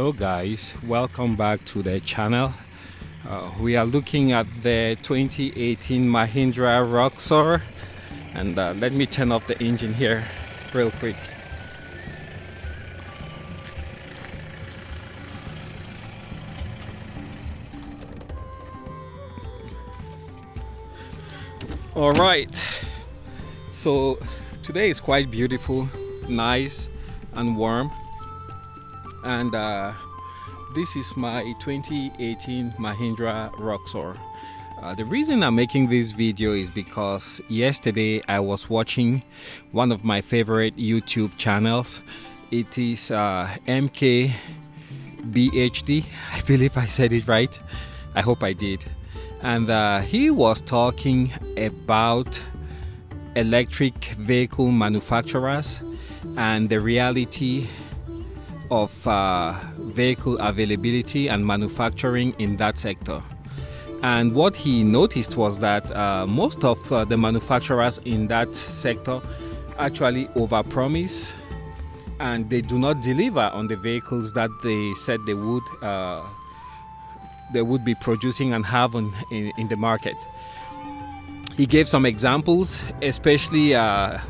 Hello guys, welcome back to the channel. We are looking at the 2018 Mahindra Roxor, and let me turn off the engine here real quick. All right, so today is quite beautiful, nice and warm, and this is my 2018 Mahindra Roxor. The reason I'm making this video is because yesterday I was watching one of my favorite YouTube channels. It is MKBHD. I believe I said it right. I hope I did. And he was talking about electric vehicle manufacturers and the reality of vehicle availability and manufacturing in that sector. And what he noticed was that most of the manufacturers in that sector actually overpromise, and they do not deliver on the vehicles that they said they would be producing and have in the market. He gave some examples, especially a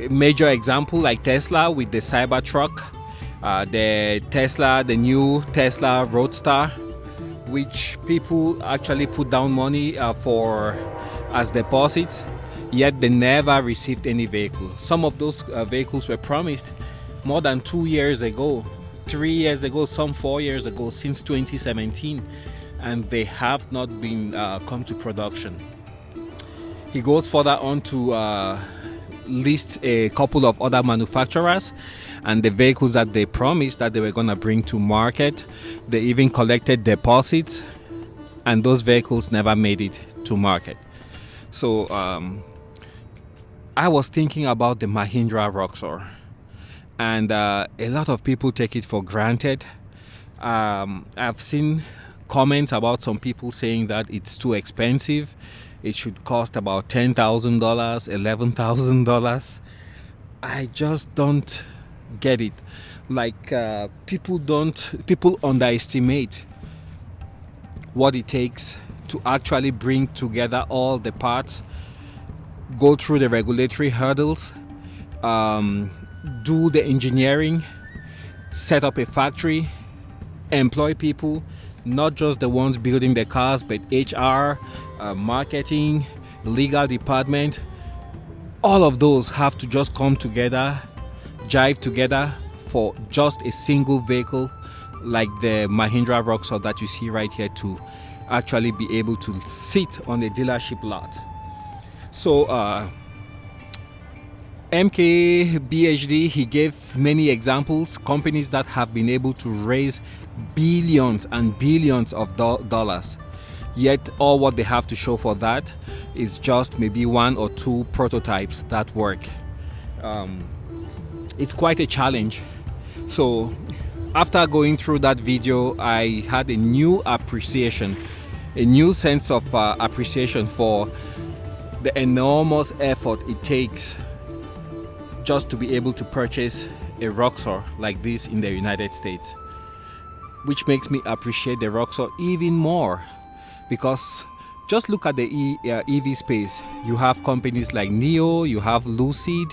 major example like Tesla with the Cybertruck, the new Tesla Roadster, which people actually put down money for as deposit, yet they never received any vehicle. Some of those vehicles were promised more than 2 years ago, 3 years ago, some 4 years ago, since 2017, and they have not been come to production. He goes further on to list a couple of other manufacturers and the vehicles that they promised that they were going to bring to market. They even collected deposits, and those vehicles never made it to market. So I was thinking about the Mahindra Roxor, and a lot of people take it for granted. I've seen comments about some people saying that it's too expensive. It should cost about $10,000, $11,000. I just don't get it. Like people underestimate what it takes to actually bring together all the parts, go through the regulatory hurdles, do the engineering, set up a factory, employ people, not just the ones building the cars, but HR, marketing, legal department. All of those have to just come together, jive together for just a single vehicle like the Mahindra Roxor that you see right here to actually be able to sit on a dealership lot. So MKBHD, he gave many examples, companies that have been able to raise billions and billions of dollars, yet all what they have to show for that is just maybe 1 or 2 prototypes that work. It's quite a challenge. So after going through that video, I had a new appreciation, a new sense of appreciation for the enormous effort it takes just to be able to purchase a Roxor like this in the United States, which makes me appreciate the Roxor even more, because just look at the EV space. You have companies like NIO, you have Lucid,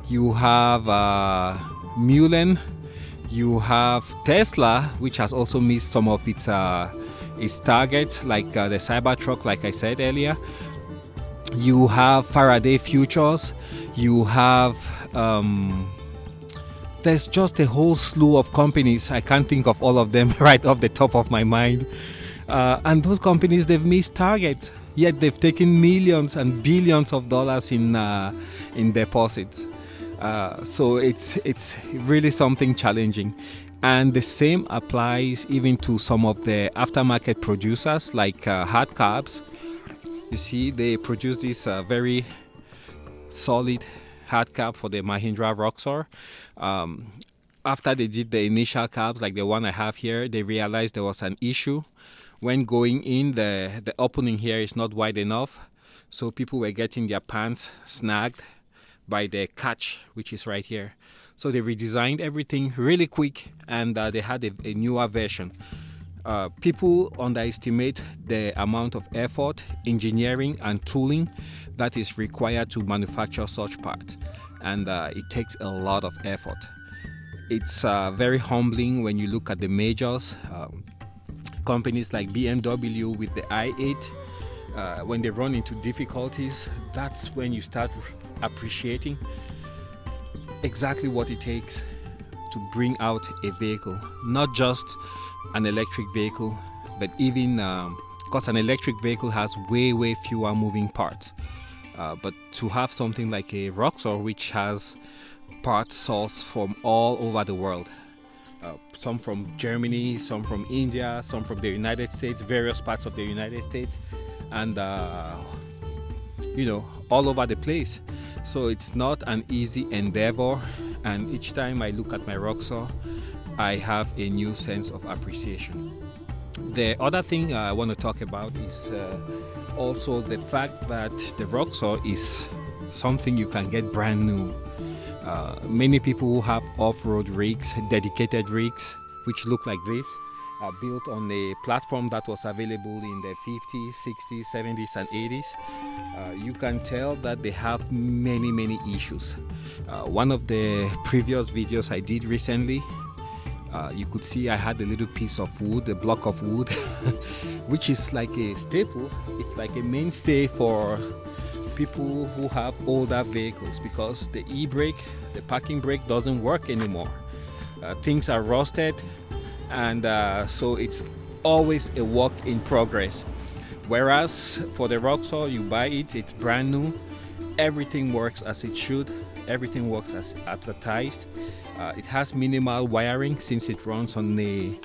you have Mullen, you have Tesla, which has also missed some of its targets, like the Cybertruck, like I said earlier. You have Faraday Futures, you have there's just a whole slew of companies. I can't think of all of them right off the top of my mind. And those companies, they've missed targets, yet they've taken millions and billions of dollars in deposit. So it's really something challenging. And the same applies even to some of the aftermarket producers like hard cabs. You see, they produce this very solid hard cab for the Mahindra Roxor. After they did the initial cabs, like the one I have here, they realized there was an issue. When going in, the opening here is not wide enough, so people were getting their pants snagged by the catch, which is right here. So they redesigned everything really quick, and they had a newer version. People underestimate the amount of effort, engineering, and tooling that is required to manufacture such parts, and it takes a lot of effort. It's very humbling when you look at the majors, companies like BMW with the i8. When they run into difficulties, that's when you start appreciating exactly what it takes to bring out a vehicle, not just an electric vehicle, but even because an electric vehicle has way fewer moving parts, but to have something like a Roxor, which has parts sourced from all over the world, some from Germany, some from India, some from the United States, various parts of the United States, and you know, all over the place. So it's not an easy endeavor, and each time I look at my Roxor, I have a new sense of appreciation. The other thing I want to talk about is also the fact that the Roxor is something you can get brand new. Many people who have off-road rigs, dedicated rigs, which look like this, are built on a platform that was available in the 50s, 60s, 70s, and 80s. You can tell that they have many issues. One of the previous videos I did recently, you could see I had a little piece of wood, a block of wood, which is like a staple. It's like a mainstay for people who have older vehicles, because the e-brake, the parking brake, doesn't work anymore. Things are rusted, and so it's always a work in progress. Whereas for the Roxor, you buy it, it's brand new, everything works as it should, everything works as advertised. It has minimal wiring since it runs on the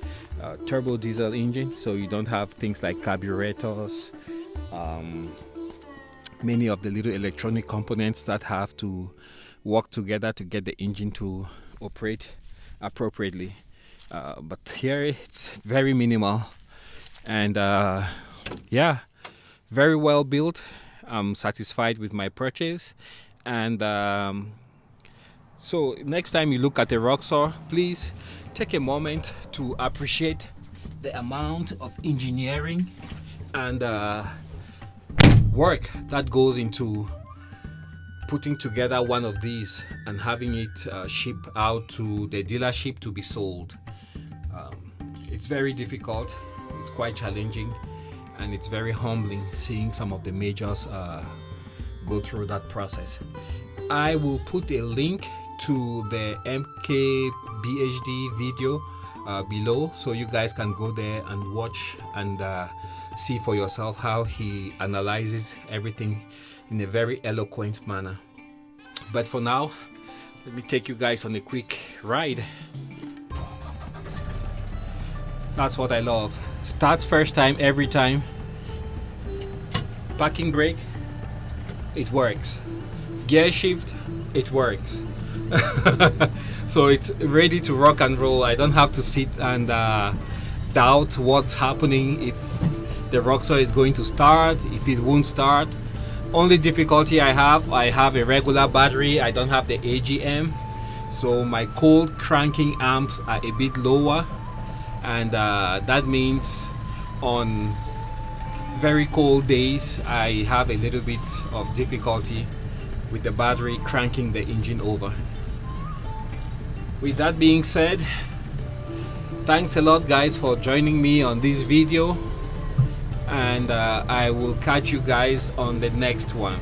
turbodiesel engine, so you don't have things like carburetors, many of the little electronic components that have to work together to get the engine to operate appropriately. But here it's very minimal, and yeah, very well built. I'm satisfied with my purchase, and so next time you look at the Roxor, please take a moment to appreciate the amount of engineering and work that goes into putting together one of these and having it shipped out to the dealership to be sold. It's very difficult, it's quite challenging, and it's very humbling seeing some of the majors go through that process. I will put a link to the MKBHD video below, so you guys can go there and watch and see for yourself how he analyzes everything in a very eloquent manner. But for now, let me take you guys on a quick ride. That's what I love. Starts first time every time. Parking brake, it works. Gear shift, it works. So it's ready to rock and roll. I don't have to sit and doubt what's happening, if the Roxor is going to start, if it won't start. Only difficulty I have a regular battery. I don't have the AGM, so my cold cranking amps are a bit lower, and that means on very cold days I have a little bit of difficulty with the battery cranking the engine over. With that being said, thanks a lot guys for joining me on this video, and I will catch you guys on the next one.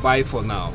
Bye for now.